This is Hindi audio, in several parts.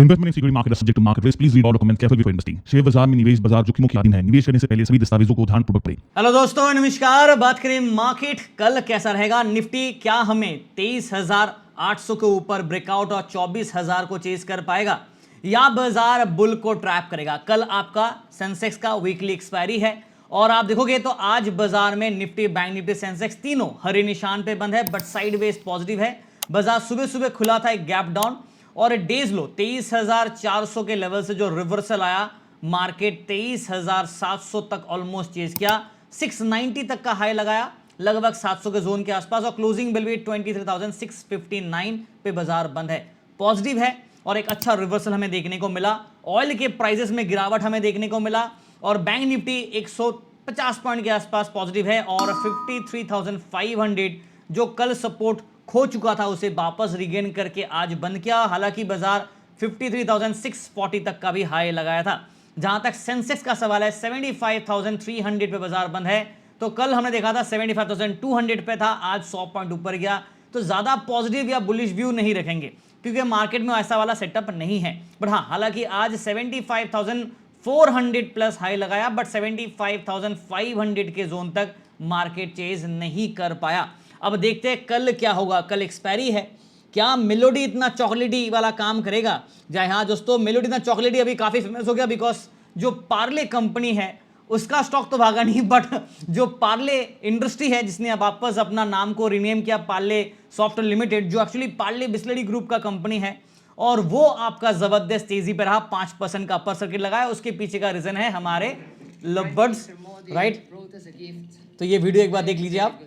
Investment in security market is subject to market risk. Please read all documents carefully before investing. Share बाजार में निवेश बाजार जोखिमों की अधीन है। निवेश करने से पहले सभी दस्तावेजों को ध्यानपूर्वक पढ़ें। हेलो दोस्तों, नमस्कार। बात करें मार्केट कल कैसा रहेगा। निफ्टी क्या हमें 23,800 के ऊपर ब्रेकआउट और 24,000 को चेज कर पाएगा या बाजार बुल को ट्रैप करेगा। कल आपका सेंसेक्स का वीकली एक्सपायरी है और आप देखोगे तो आज बाजार में निफ्टी, बैंक निफ्टी, सेंसेक्स तीनों हरे निशान पे बंद है, बट साइडवेज पॉजिटिव है। बाजार सुबह सुबह खुला था एक गैप डाउन और डेज लो 23,400 के लेवल से जो रिवर्सल आया, मार्केट 23,700 तक ऑलमोस्ट चेज किया, 690 तक का हाई लगाया, लगभग 700 के जोन के आसपास, और क्लोजिंग बिल भी 23,659 पे बाजार बंद है। पॉजिटिव है और एक अच्छा रिवर्सल हमें देखने को मिला। ऑयल के प्राइसेस में गिरावट हमें देखने को मिला और बैंक निफ्टी 150 पॉइंट के आसपास पॉजिटिव है और 53,500 जो कल सपोर्ट खो चुका था उसे वापस रिगेन करके आज बंद किया। हालांकि बाजार 53,640 तक का भी हाई लगाया था। जहां तक सेंसेक्स का सवाल है, 75,300 पे बाजार बंद है। तो कल हमने देखा था 75,200 पे था, आज 100 पॉइंट ऊपर गया। तो ज्यादा पॉजिटिव या बुलिश व्यू नहीं रखेंगे क्योंकि मार्केट में ऐसा वाला सेटअप नहीं है। बट हाँ, हालांकि आज 75,400 प्लस हाई लगाया, बट 75,500 के जोन तक मार्केट चेज नहीं कर पाया। अब देखते हैं कल क्या होगा। कल एक्सपायरी है, क्या मेलोडी इतना चॉकलेटी वाला काम करेगा। जय हाँ दोस्तों, मेलोडी इतना चॉकलेटी अभी काफी फेमस हो गया बिकॉज जो पार्ले कंपनी है उसका स्टॉक तो भागा नहीं, बट जो पार्ले इंडस्ट्री है जिसने अब वापस अपना नाम को रिनेम किया पार्ले सॉफ्टवेयर लिमिटेड, जो एक्चुअली पार्ले बिस्लरी ग्रुप का कंपनी है, और वो आपका जबरदस्त तेजी पर रहा, 5% का अपर सर्किट लगाया। उसके पीछे का रीजन है हमारे लवबर्ड्स, राइट। तो ये वीडियो एक बार देख लीजिए आप।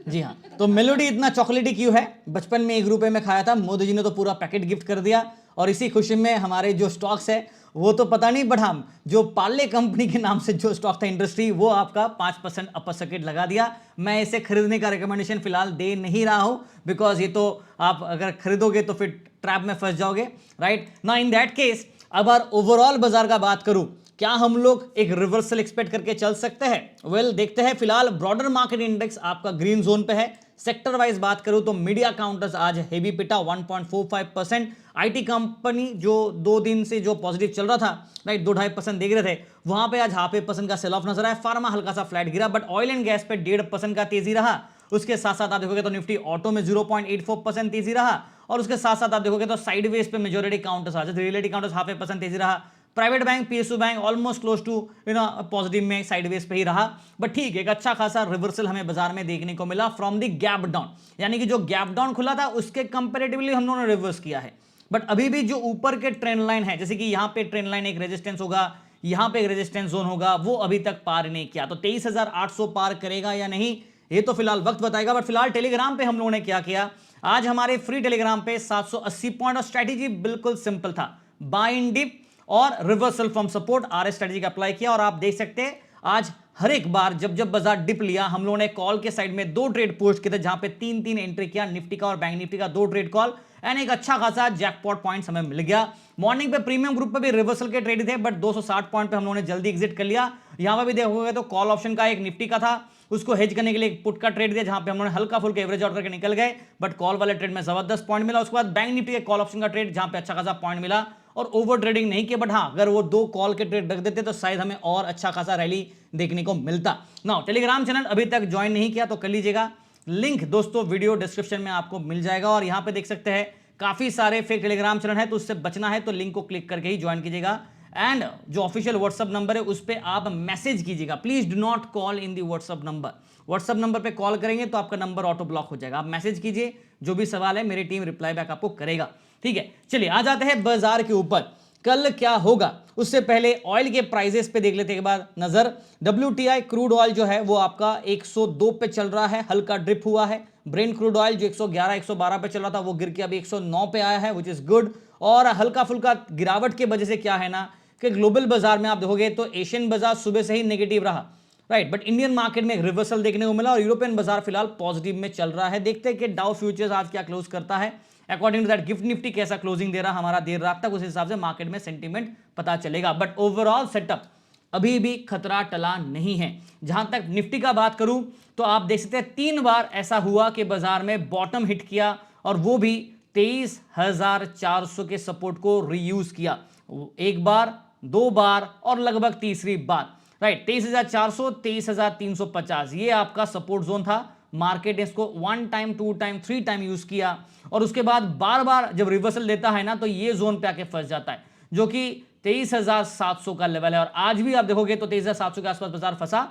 जी हाँ, तो मेलोडी इतना चॉकलेटी क्यों है। बचपन में 1 रुपए में खाया था, मोदी जी ने तो पूरा पैकेट गिफ्ट कर दिया और इसी खुशी में हमारे जो स्टॉक्स है वो तो पता नहीं, बट हम जो पार्ले कंपनी के नाम से जो स्टॉक था इंडस्ट्री, वो आपका 5% अपर सर्किट लगा दिया। मैं इसे खरीदने का रिकमेंडेशन फिलहाल दे नहीं रहा हूं बिकॉज ये तो आप अगर खरीदोगे तो फिर ट्रैप में फंस जाओगे, राइट ना। इन दैट केस अगर ओवरऑल बाजार का बात करूं, क्या हम लोग एक रिवर्सल एक्सपेक्ट करके चल सकते हैं। वेल देखते हैं। फिलहाल ब्रॉडर मार्केट इंडेक्स आपका ग्रीन जोन पे है। सेक्टर वाइज बात करूं तो मीडिया काउंटर्स आज हेवी पिटा 1.45%। आईटी कंपनी जो 2 दिन से जो पॉजिटिव चल रहा था, राइट, 2-2.5% देख रहे थे, वहां पे आज 0.5% का सेल ऑफ नजर आया। फार्मा हल्का सा फ्लैट गिरा, बट ऑयल एंड गैस पे 1.5% का तेजी रहा। उसके साथ साथ आप देखोगे तो निफ्टी ऑटो में 0.84% तेजी रहा और उसके साथ साथ आप देखोगे तो साइडवेज पे मेजॉरिटी काउंटर्स आज, रियलिटी काउंटर्स 0.5% तेजी रहा। Private bank, PSU bank almost close to positive में साइडवेज पे ही रहा। बट ठीक है, एक अच्छा खासा रिवर्सल हमें बाजार में देखने को मिला फ्रॉम द गैप डाउन, यानी कि जो गैप डाउन खुला था उसके कंपैरेटिवली हम लोगों ने रिवर्स किया है। बट अभी भी जो ऊपर के ट्रेंड लाइन है, जैसे कि यहां पे ट्रेंड लाइन एक रेजिस्टेंस होगा, यहां पे एक रेजिस्टेंस जोन होगा, वो अभी तक पार नहीं किया। तो 23,800 पार करेगा या नहीं, ये तो फिलहाल वक्त बताएगा। बट फिलहाल टेलीग्राम पे हम लोगों ने क्या किया, आज हमारे फ्री टेलीग्राम पे 780 पॉइंट और स्ट्रेटेजी बिल्कुल सिंपल था, बाय इन डिप और reversal from support, RS strategy का अप्लाई किया। और आप देख सकते हैं आज हर एक बार जब जब बाजार डिप लिया, हम लोगों ने कॉल के साइड में 2 ट्रेड पोस्ट किए थे, जहां पे 3-3 एंट्री किया, निफ्टी का और बैंक निफ्टी का 2 ट्रेड कॉल, एंड एक अच्छा खासा जैकपॉट पॉइंट्स हमें मिल गया। मॉर्निंग पे प्रीमियम ग्रुप पे भी रिवर्सल के ट्रेड थे, बट 260 पॉइंट पे हम लोगों ने जल्दी एग्जिट कर लिया। यहां पर भी देखोगे तो कॉल ऑप्शन का एक निफ्टी का था, उसको हेज करने के लिए एक पुट का ट्रेड दिया, जहां पे हम लोगों ने हल्का फुल्का एवरेज आउट करके निकल गए, बट कॉल वाले ट्रेड में जबरदस्त पॉइंट मिला। उसके बाद बैंक निफ्टी के कॉल ऑप्शन का ट्रेड, जहां पे अच्छा खासा पॉइंट मिला और ओवर ट्रेडिंग नहीं किया। बट हाँ, अगर वो 2 कॉल के ट्रेड रख देते तो शायद हमें और अच्छा खासा रैली देखने को मिलता। ना टेलीग्राम चैनल अभी तक ज्वाइन नहीं किया तो कर लीजिएगा, लिंक दोस्तों वीडियो डिस्क्रिप्शन में आपको मिल जाएगा। और यहां पे देख सकते हैं काफी सारे फेक टेलीग्राम चैनल है, तो उससे बचना है तो लिंक को क्लिक करके ही ज्वाइन कीजिएगा। एंड जो ऑफिशियल व्हाट्सएप नंबर है उस पर आप मैसेज कीजिएगा, please do not call in the WhatsApp number. WhatsApp number पे कॉल करेंगे तो आपका नंबर ऑटो ब्लॉक हो जाएगा। आप मैसेज कीजिए, जो भी सवाल है मेरी टीम रिप्लाई बैक आपको करेगा, ठीक है। चलिए आ जाते हैं बाजार के ऊपर, कल क्या होगा। उससे पहले ऑयल के प्राइसेस पे देख लेते हैं एक बार नजर। WTI क्रूड ऑयल जो है वो आपका 102 पे चल रहा है, हल्का ड्रिप हुआ है। ब्रेंट क्रूड ऑयल जो 111-112 पे चल रहा था वो गिर के अभी 109 पे आया है, विच इज गुड। और हल्का फुल्का गिरावट की वजह से क्या है ना कि ग्लोबल बाजार में आप देखोगे तो एशियन बाजार सुबह से ही नेगेटिव रहा, राइट, बट इंडियन मार्केट में एक रिवर्सल देखने को मिला और यूरोपियन बाजार फिलहाल पॉजिटिव में चल रहा है। देखते हैं कि डाउ फ्यूचर्स आज क्या क्लोज करता है। According to that GIFT Nifty कैसा क्लोजिंग दे रहा हमारा देर रात तक, उस हिसाब से मार्केट में सेंटीमेंट पता चलेगा। बट ओवरऑल सेटअप अभी भी खतरा टला नहीं है। जहां तक निफ्टी का बात करूं तो आप देख सकते हैं 3 बार ऐसा हुआ कि बाजार में बॉटम हिट किया और वो भी 23,400 के सपोर्ट को रीयूज किया, एक बार, दो बार और लगभग तीसरी बार, राइट। 23,400, 23,350 ये आपका सपोर्ट जोन था। मार्केट ने इसको 1 टाइम, 2 टाइम, 3 टाइम यूज किया और उसके बाद बार बार जब रिवर्सल देता है ना तो ये जोन पे आके फंस जाता है, जो कि 23,700 का लेवल है। और आज भी आप देखोगे तो 23,700 के आसपास बाजार फंसा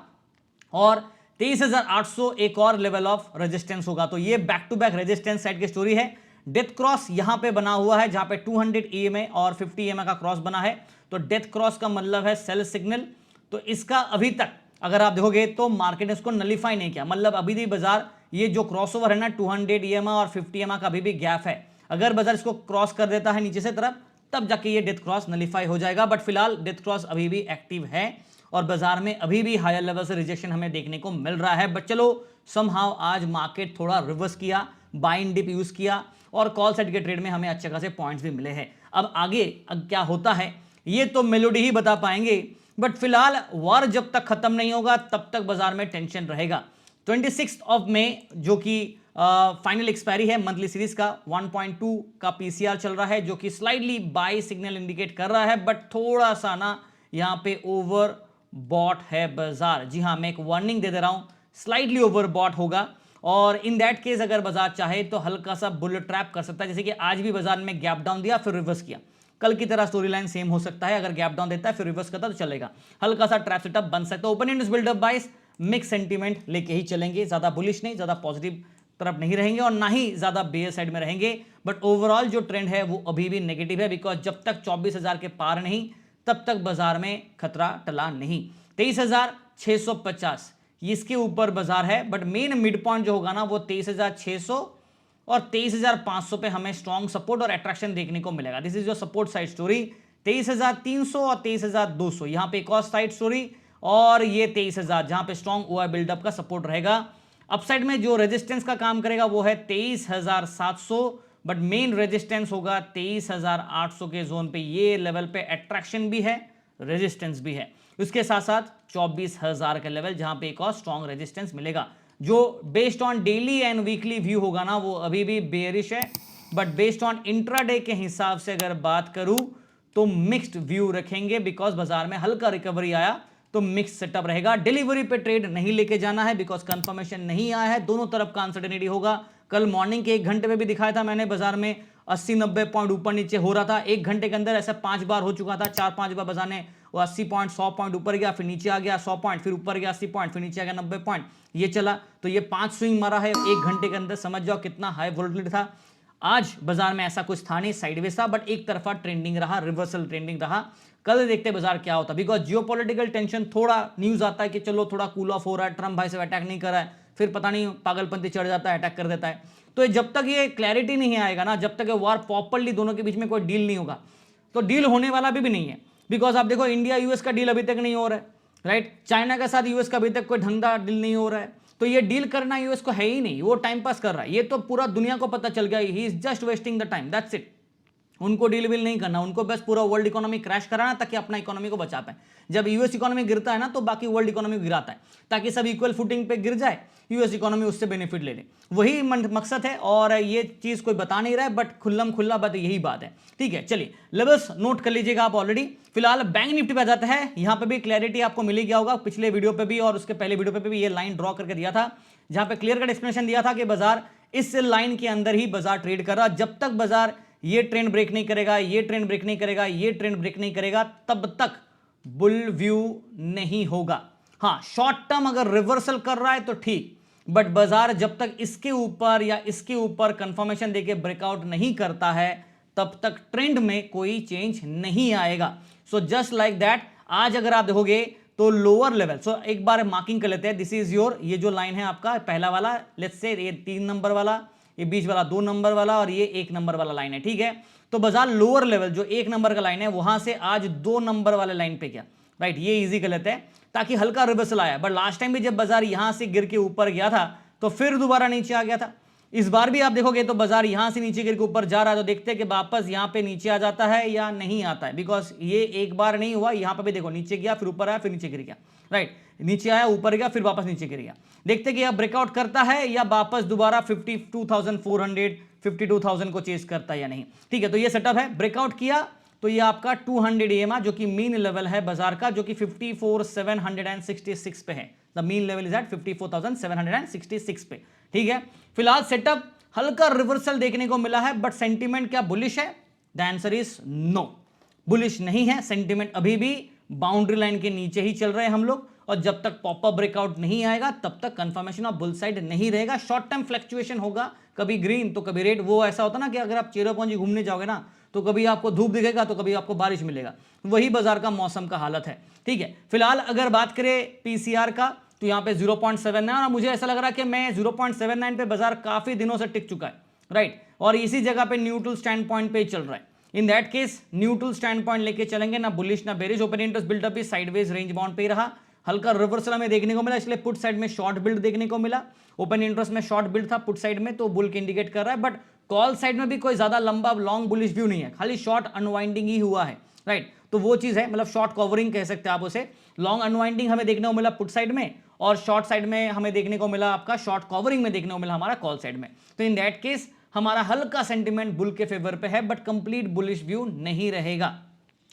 और 23,800 एक और लेवल ऑफ रेजिस्टेंस होगा। तो ये back to back resistance side की स्टोरी है। डेथ क्रॉस यहां पे बना हुआ है जहां पे 200 EMA और 50 EMA का क्रॉस बना है, तो डेथ क्रॉस का मतलब है सेल सिग्नल। तो इसका अभी तक अगर आप देखोगे तो मार्केट ने इसको नलीफाई नहीं किया, मतलब अभी भी बाजार ये जो क्रॉसओवर है ना 200 EMA और 50 EMA का अभी भी गैप है। अगर बाजार इसको क्रॉस कर देता है नीचे से तरफ तब जाके ये डेथ क्रॉस नलीफाई हो जाएगा, बट फिलहाल डेथ क्रॉस अभी भी एक्टिव है और बाजार में अभी भी हायर लेवल से रिजेक्शन हमें देखने को मिल रहा है। बट चलो समहाउ आज मार्केट थोड़ा रिवर्स किया, बाइंग डिप यूज किया और कॉल सेट के ट्रेड में हमें अच्छे खासे पॉइंट्स भी मिले हैं। अब आगे क्या होता है ये तो मेलोडी ही बता पाएंगे, बट फिलहाल वॉर जब तक खत्म नहीं होगा तब तक बाजार में टेंशन रहेगा। 26 मई जो कि फाइनल एक्सपायरी है मंथली सीरीज का, 1.2 का पीसीआर चल रहा है जो कि स्लाइडली बाय सिग्नल इंडिकेट कर रहा है, बट थोड़ा सा ना यहां पे ओवर बॉट है बाजार। जी हां, मैं एक वार्निंग दे रहा हूं, स्लाइडली ओवर बॉट होगा और इन दैट केस अगर बाजार चाहे तो हल्का सा बुल ट्रैप कर सकता है, जैसे कि आज भी बाजार में गैप डाउन दिया फिर रिवर्स किया। कल की तरह स्टोरी लाइन सेम हो सकता है, अगर गैप डाउन देता है फिर रिवर्स करता तो चलेगा, हल्का सा ट्रैप सेटअप बन सकता है। ओपन इंडेक्स बिल्डअप बाइस मिक्स सेंटीमेंट लेके ही चलेंगे, ज्यादा बुलिश नहीं, ज्यादा पॉजिटिव तरफ नहीं रहेंगे और ना ही ज्यादा बेयर साइड में रहेंगे। बट ओवरऑल जो ट्रेंड है वो अभी भी नेगेटिव है, बिकॉज जब तक 24,000 के पार नहीं तब तक बाजार में खतरा टला नहीं। 23,650 इसके ऊपर बाजार है, बट मेन मिड पॉइंट जो होगा ना वो 23,600 और 23,500 पे हमें स्ट्रॉन्ग सपोर्ट और अट्रैक्शन देखने को मिलेगा। This is your support side story. 23,300 और 23,200 यहां पे एक और साइड स्टोरी और ये 23,000 जहां पे स्ट्रॉन्ग ओआई बिल्डअप का सपोर्ट रहेगा। अपसाइड में जो रेजिस्टेंस का काम करेगा वो है 23,700, बट मेन रेजिस्टेंस होगा 23,800 के जोन पे। ये लेवल पे अट्रैक्शन भी है, रेजिस्टेंस भी है। उसके साथ साथ 24,000 का लेवल जहां पे एक और स्ट्रॉन्ग रेजिस्टेंस मिलेगा। जो based on daily and weekly view होगा ना वो अभी भी बेयरिश है, बट बेस्ड ऑन इंट्राडे के हिसाब से अगर बात करूं तो मिक्स्ड व्यू रखेंगे, बिकॉज बाजार में हल्का रिकवरी आया तो मिक्स सेटअप रहेगा। डिलीवरी पे ट्रेड नहीं लेके जाना है, बिकॉज कंफर्मेशन नहीं आया है, दोनों तरफ का अनसर्टेनिटी होगा। कल मॉर्निंग के 1 घंटे में भी दिखाया था मैंने, बाजार में 80-90 पॉइंट ऊपर नीचे हो रहा था। 1 घंटे के अंदर ऐसा 5 बार हो चुका था, 4-5 बार बाजार ने वो 80 पॉइंट 100 पॉइंट ऊपर गया, फिर नीचे आ गया 100 पॉइंट, फिर ऊपर गया 80 पॉइंट, फिर नीचे आ गया 90 पॉइंट, ये चला। तो ये 5 स्विंग मारा है 1 घंटे के अंदर, समझ जाओ कितना हाई वोलेटिलिटी था। आज बाजार में ऐसा कुछ था नहीं, साइडवेज था, बट एक तरफा ट्रेंडिंग रहा, रिवर्सल ट्रेंडिंग रहा। कल देखते बाजार क्या होता, बिकॉज जियोपॉलिटिकल टेंशन, थोड़ा न्यूज आता है कि चलो थोड़ा कूल ऑफ हो रहा है, ट्रम्प भाई से अटैक नहीं कर रहा है, फिर पता नहीं पागलपंथी चढ़ जाता है, अटैक कर देता है। तो जब तक ये क्लैरिटी नहीं आएगा ना, जब तक ये वॉर प्रॉपर्ली दोनों के बीच में कोई डील नहीं होगा, तो डील होने वाला भी नहीं है। बिकॉज आप देखो इंडिया यूएस का डील अभी तक नहीं हो रहा है, राइट। चाइना के साथ यूएस का अभी तक कोई ढंगा डील नहीं हो रहा है, तो ये डील करना यूएस को है ही नहीं, वो टाइम पास कर रहा है। ये तो पूरा दुनिया को पता चल गया, he is just wasting the time, that's it. उनको डील विल नहीं करना, उनको बस पूरा वर्ल्ड इकोनॉमी क्रैश कराना ताकि अपना इकोनॉमी को बचा पाए। जब यूएस इकोनॉमी गिरता है ना तो बाकी वर्ल्ड इकोनॉमी गिराता है, ताकि सब इक्वल फुटिंग पे गिर जाए, यूएस इकोनॉमी उससे बेनिफिट ले ले। वही मकसद है और ये चीज कोई बता नहीं रहा है, बट खुल्लम खुल्ला बात यही बात है। ठीक है, चलिए लेवल्स नोट कर लीजिएगा आप ऑलरेडी। फिलहाल बैंक निफ्टी पे आ जाता है, यहां पे भी क्लैरिटी आपको मिल गया होगा, पिछले वीडियो पे भी और उसके पहले वीडियो पे भी ये लाइन ड्रॉ करके दिया था, जहां पे क्लियर कट एक्सप्लेनेशन दिया था कि बाजार इस लाइन के अंदर ही बाजार ट्रेड कर रहा। जब तक बाजार ये ट्रेंड ब्रेक नहीं करेगा, ये ट्रेंड ब्रेक नहीं करेगा, ये ट्रेंड ब्रेक नहीं करेगा, तब तक बुल व्यू नहीं होगा। हाँ, शॉर्ट टर्म अगर रिवर्सल कर रहा है तो ठीक, बट बाजार जब तक इसके ऊपर या इसके ऊपर कंफर्मेशन देके ब्रेकआउट नहीं करता है तब तक ट्रेंड में कोई चेंज नहीं आएगा। सो जस्ट लाइक दैट, आज अगर आप देखोगे तो लोअर लेवल, सो एक बार मार्किंग कर लेते हैं। दिस इज योर, ये जो लाइन है आपका पहला वाला, लेट्स से ये 3 नंबर वाला, ये बीच वाला 2 नंबर वाला और ये 1 नंबर वाला लाइन है, ठीक है। तो बाजार लोअर लेवल जो 1 नंबर का लाइन है वहां से आज 2 नंबर वाले लाइन पे गया, राइट। ये इजी कर लेते हैं ताकि हल्का रिवर्सल आया, बट लास्ट टाइम भी जब बाजार यहां से गिर के ऊपर गया था तो फिर दोबारा नीचे आ गया था। इस बार भी आप देखोगे तो बाजार यहां से नीचे गिर के ऊपर जा रहा है, तो देखते हैं कि वापस यहां पे नीचे आ जाता है या नहीं आता है, बिकॉज ये एक बार नहीं हुआ, यहां पे भी देखो नीचे गया फिर ऊपर आया फिर नीचे गिर गया, राइट, नीचे आया ऊपर गया फिर वापस नीचे गिर गया। देखते हैं कि यह ब्रेकआउट करता है या वापस दोबारा 52,400 52,000 को चेस करता है या नहीं। ठीक है, तो ये सेटअप है, ब्रेकआउट किया तो ये आपका 200 EMA जो कि मीन लेवल है बाजार का, जो कि 54,766 पे है। The mean level is at 54,766 पे। ठीक है, फिलहाल सेटअप हल्का रिवर्सल देखने को मिला है, बट सेंटीमेंट क्या बुलिश है? The answer is no, bullish नहीं है सेंटीमेंट, अभी भी बाउंड्री लाइन के नीचे ही चल रहे हैं हम लोग, और जब तक पॉपअप ब्रेकआउट नहीं आएगा तब तक कंफर्मेशन ऑफ बुल साइड नहीं रहेगा। शॉर्ट टर्म फ्लक्चुएशन होगा, कभी ग्रीन तो कभी रेड, वो ऐसा होता ना कि अगर आप चेरोपूंजी घूमने जाओगे ना तो कभी आपको धूप दिखेगा तो कभी आपको बारिश मिलेगा, वही बाजार का मौसम का हालत है। ठीक है, फिलहाल अगर बात करें पीसीआर का तो यहाँ पे 0.79, और मुझे ऐसा लग रहा है कि मैं 0.79 पे बाजार काफी दिनों से टिक चुका है, राइट, और इसी जगह पे न्यूट्रल स्टैंड पॉइंट पे चल रहा है। In that case neutral stand point लेके चलेंगे, ना बुलिश ना बेरिश। ओपन इंटरेस्ट बिल्डअप भी साइडवेज रेंज बाउंड पे ही रहा, हल्का रिवर्सल हमें देखने को मिला, इसलिए पुट साइड में शॉर्ट बिल्ड देखने को मिला। ओपन इंटरेस्ट में शॉर्ट बिल्ड था पुट साइड में, तो बुल के इंडिकेट कर रहा है, बट कॉल साइड में भी कोई ज्यादा लंबा लॉन्ग बुलिश व्यू नहीं है, खाली शॉर्ट अनवाइंडिंग ही हुआ है, राइट, तो वो चीज है, मतलब शॉर्ट कवरिंग कह सकते हैं आप उसे। लॉन्ग अनवाइंडिंग हमें देखने को मिला पुट साइड में, और शॉर्ट साइड में हमें देखने को मिला आपका शॉर्ट कवरिंग में देखने को मिला हमारा कॉल साइड में। तो इन दैट केस हमारा हल्का सेंटीमेंट बुल के फेवर पे है, बट कंप्लीट बुलिश व्यू नहीं रहेगा।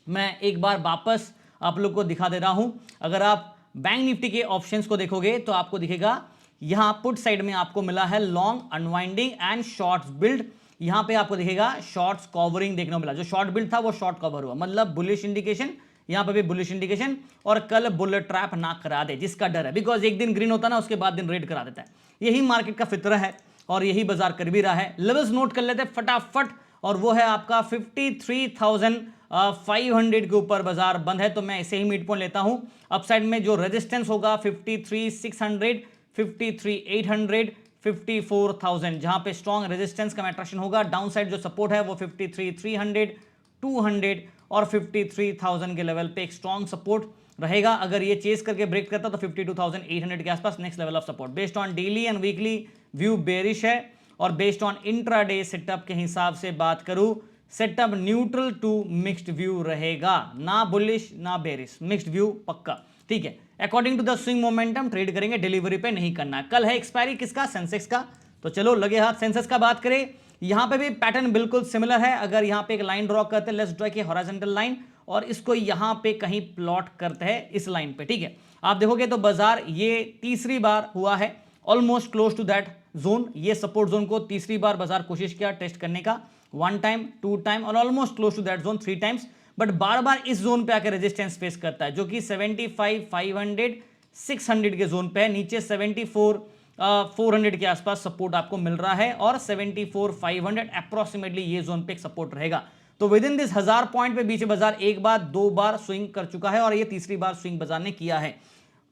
मैं एक बार वापस आप लोग को दिखा दे रहा हूं, अगर आप बैंक निफ्टी के ऑप्शंस को देखोगे तो आपको दिखेगा यहां पुट साइड में आपको मिला है long unwinding and shorts build, यहां पे आपको दिखेगा शॉर्ट्स कवरिंग देखने को मिला, जो शॉर्ट बिल्ड था वो शॉर्ट कवर हुआ, मतलब बुलिश इंडिकेशन, यहां पे भी बुलिश इंडिकेशन, और कल बुल ट्रैप ना करा दे, जिसका डर है, बिकॉज एक दिन ग्रीन होता ना उसके बाद दिन रेड करा देता है, यही मार्केट का फितरा है और यही बाजार कर भी रहा है। लेवल्स नोट कर लेते हैं फटाफट, और वो है आपका 53,500 के ऊपर बाजार बंद है, तो मैं इसे ही मिड पॉइंट लेता हूं। अपसाइड में जो रेजिस्टेंस होगा 53,600, 53,800, 54,000, जहां पे स्ट्रॉन्ग रेजिस्टेंस का अट्रैक्शन होगा। डाउन साइड जो सपोर्ट है वो 53,300, 200 और 53,000 के लेवल पे एक स्ट्रॉन्ग सपोर्ट रहेगा। अगर ये चेस करके ब्रेक करता तो 52,800 के आसपास next level of support. Based on daily and weekly view bearish है, और बेस्ड ऑन इंट्राडे सेटअप के हिसाब से बात करूं, setup neutral to mixed view रहेगा, ना बुलिश ना बेरिश, मिक्स्ड व्यू पक्का। ठीक है, according to the swing momentum trade करेंगे, डिलीवरी पे नहीं करना है। कल है एक्सपायरी किसका? सेंसेक्स का, तो चलो लगे हाथ। सेंसेक्स का बात करें, यहां पे भी पैटर्न बिल्कुल सिमिलर है। अगर यहां पे एक लाइन ड्रॉ करते हैं, लेट्स ड्रॉ की हॉरिजॉन्टल लाइन, और इसको यहां पे कहीं प्लॉट करते हैं इस लाइन पे। ठीक है, आप देखोगे तो बाजार ये तीसरी बार हुआ है almost close to that zone, ये सपोर्ट जोन को तीसरी बार बाजार कोशिश किया टेस्ट करने का, 1 टाइम 2 टाइम और almost close to that zone 3 times, but बार बार इस जोन पे आकर रेजिस्टेंस फेस करता है, जो कि 75,500, 600 के जोन पे है। नीचे 74,400 के आसपास सपोर्ट आपको मिल रहा है, और 74,500 अप्रोक्सीमेटली ये जोन पे एक सपोर्ट रहेगा। तो विद इन दिस 1000 पॉइंट पे बीच बाजार एक बार 2 बार स्विंग कर चुका है, और ये तीसरी बार स्विंग बाजार ने किया है।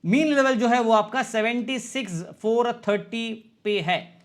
मीन लेवल जो है वो आपका 76,430 पे है,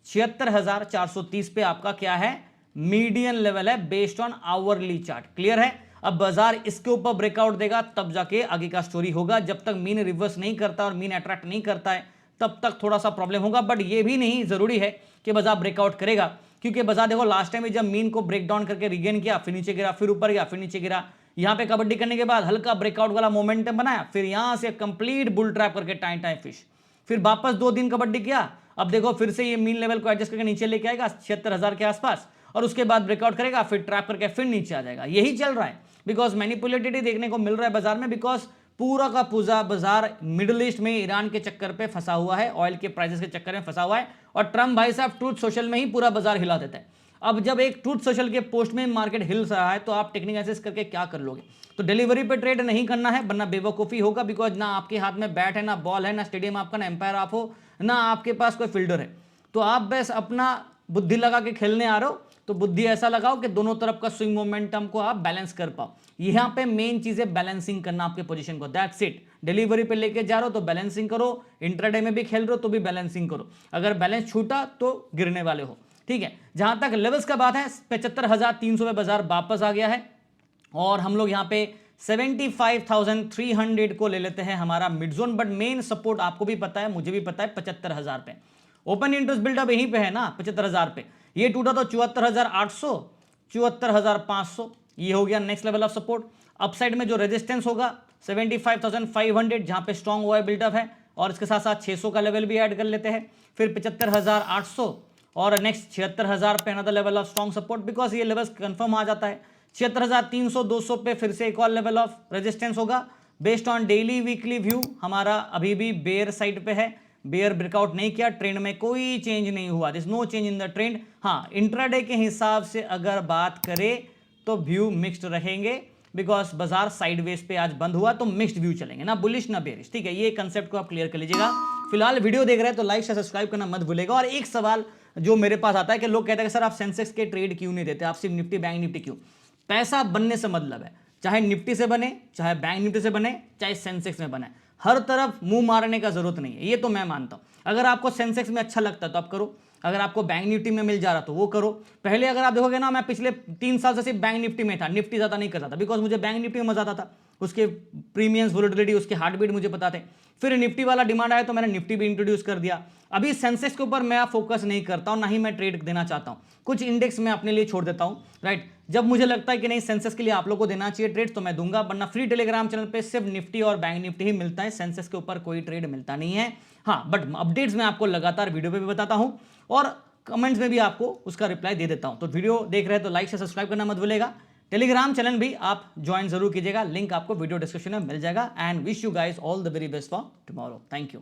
76,430 पे आपका क्या है? मीडियन लेवल है based on hourly chart. Clear है? अब बाजार इसके ऊपर ब्रेकआउट देगा तब जाके आगे का स्टोरी होगा। जब तक मीन रिवर्स नहीं करता और मीन अट्रैक्ट नहीं करता है तब तक थोड़ा सा प्रॉब्लम होगा, बट ये भी नहीं जरूरी है कि बाजार ब्रेकआउट करेगा, क्योंकि बाजार देखो लास्ट टाइम जब मीन को ब्रेक डाउन करके रिगेन किया, फिर नीचे गिरा, फिर ऊपर गया, फिर नीचे गिरा, यहां पे कबड्डी करने के बाद हल्का ब्रेकआउट वाला मोमेंटम बनाया, फिर यहां से कंप्लीट बुल ट्रैप करके टाइम फिश, फिर वापस 2 दिन कबड्डी किया। अब देखो फिर से ये मीन लेवल को एडजस्ट करके नीचे लेके आएगा 76,000 के आसपास, और उसके बाद ब्रेकआउट करेगा, फिर ट्रैप करके फिर नीचे आ जाएगा। यही चल रहा है, बिकॉज मैनिपुलेटेड देखने को मिल रहा है बाजार में, बिकॉज पूरा का पूरा बाजार मिडिल ईस्ट में ईरान के चक्कर पे फंसा हुआ है, ऑयल के प्राइसेस के चक्कर में फंसा हुआ है, और ट्रम्प भाई साहब ट्रूथ सोशल में ही पूरा बाजार हिला देता है। अब जब एक ट्रूथ सोशल के पोस्ट में मार्केट हिल रहा है तो आप टेक्निकल एनालिसिस करके क्या कर लोगे? तो डिलीवरी पे ट्रेड नहीं करना है, वरना बेवकूफ़ी होगा, बिकॉज ना आपके हाथ में बैट है, ना बॉल है, ना स्टेडियम आपका, ना एम्पायर आप हो, ना आपके पास कोई फील्डर है। तो आप बस अपना बुद्धि लगा के खेलने आ रहे हो, तो बुद्धि ऐसा लगाओ कि दोनों तरफ का स्विंग मोमेंटम को आप बैलेंस कर पाओ। यहां पे मेन चीज है बैलेंसिंग करना आपके पोजीशन को, दैट्स इट। डिलीवरी पे लेके जा रहे हो तो बैलेंसिंग करो, इंट्राडे में भी खेल रहे हो तो भी बैलेंसिंग करो, अगर बैलेंस छूटा तो गिरने वाले हो। ठीक है, जहां तक लेवल्स का बात है, 75,300 पे बाजार वापस आ गया है, और हम लोग यहां पे 75,300 को ले लेते हैं हमारा mid zone, but main support आपको भी पता है, मुझे भी पता है 75,000 पे। ओपन इंटरेस्ट बिल्डअप यहीं पे है ना 75,000 पे, ये टूटा तो 74,800, 74,500, ये हो गया next level of support. Upside में जो रेजिस्टेंस होगा 75,500 जहां पे स्ट्रॉन्ग हुआ है बिल्डअप है, और इसके साथ साथ 600 का लेवल भी ऐड कर लेते हैं, फिर 75,800 और नेक्स्ट 76,000 पे another level of strong support, because ये लेवल कंफर्म आ जाता है। 76,300 200 पे फिर से एक और लेवल ऑफ रेजिस्टेंस होगा। Based on daily weekly view हमारा अभी भी बेयर साइड पे है, बेयर ब्रेकआउट नहीं किया, ट्रेंड में कोई चेंज नहीं हुआ, this no change in the trend. हाँ, इंट्राडे के हिसाब से अगर बात करें तो व्यू मिक्स्ड रहेंगे, बिकॉज बाजार साइडवेज पे आज बंद हुआ, तो मिक्स्ड व्यू चलेंगे, ना बुलिश ना बेरिश, ठीक है। ये कंसेप्ट को आप क्लियर कर लीजिएगा। फिलहाल वीडियो देख रहे हैं तो लाइक से सब्सक्राइब करना मत भूलेगा। और एक सवाल जो मेरे पास आता है कि लोग कहते हैं कि सर आप सेंसेक्स के ट्रेड क्यों नहीं देते, आप सिर्फ निफ्टी बैंक निफ्टी क्यों? पैसा बनने से मतलब है, चाहे निफ्टी से बने, चाहे बैंक निफ्टी से बने, चाहे सेंसेक्स में बने, हर तरफ मुंह मारने का जरूरत नहीं है, ये तो मैं मानता हूं। अगर आपको सेंसेक्स में अच्छा लगता है तो आप करो, अगर आपको बैंक निफ्टी में मिल जा रहा तो वो करो। पहले अगर आप देखोगे ना, मैं पिछले 3 साल से सिर्फ बैंक निफ्टी में था, निफ्टी ज्यादा नहीं करता था, बिकॉज मुझे बैंक निफ्टी में मजा आता था, उसके प्रीमियम्स, वोलेटिलिटी, उसके हार्ट बीट मुझे पता थे। फिर निफ्टी वाला डिमांड आया तो मैंने निफ्टी भी इंट्रोड्यूस कर दिया। अभी सेंसेक्स के ऊपर मैं फोकस नहीं करता हूं, ना ही मैं ट्रेड देना चाहता हूं, कुछ इंडेक्स मैं अपने लिए छोड़ देता हूं, राइट। जब मुझे लगता है कि नहीं सेंसेक्स के लिए आप लोगों को देना चाहिए ट्रेड तो मैं दूंगा, वरना फ्री टेलीग्राम चैनल पे सिर्फ निफ्टी और बैंक निफ्टी ही मिलता है, सेंसेक्स के ऊपर कोई ट्रेड मिलता नहीं है। हाँ, बट अपडेट्स मैं आपको लगातार वीडियो पे भी बताता हूं और कमेंट्स में भी आपको उसका रिप्लाई दे देता हूं। तो वीडियो देख रहे हैं तो लाइक से सब्सक्राइब करना मत भूलेगा। टेलीग्राम चैनल भी आप ज्वाइन जरूर कीजिएगा, लिंक आपको वीडियो डिस्क्रिप्शन में मिल जाएगा। And wish you guys all the very best for tomorrow. Thank you.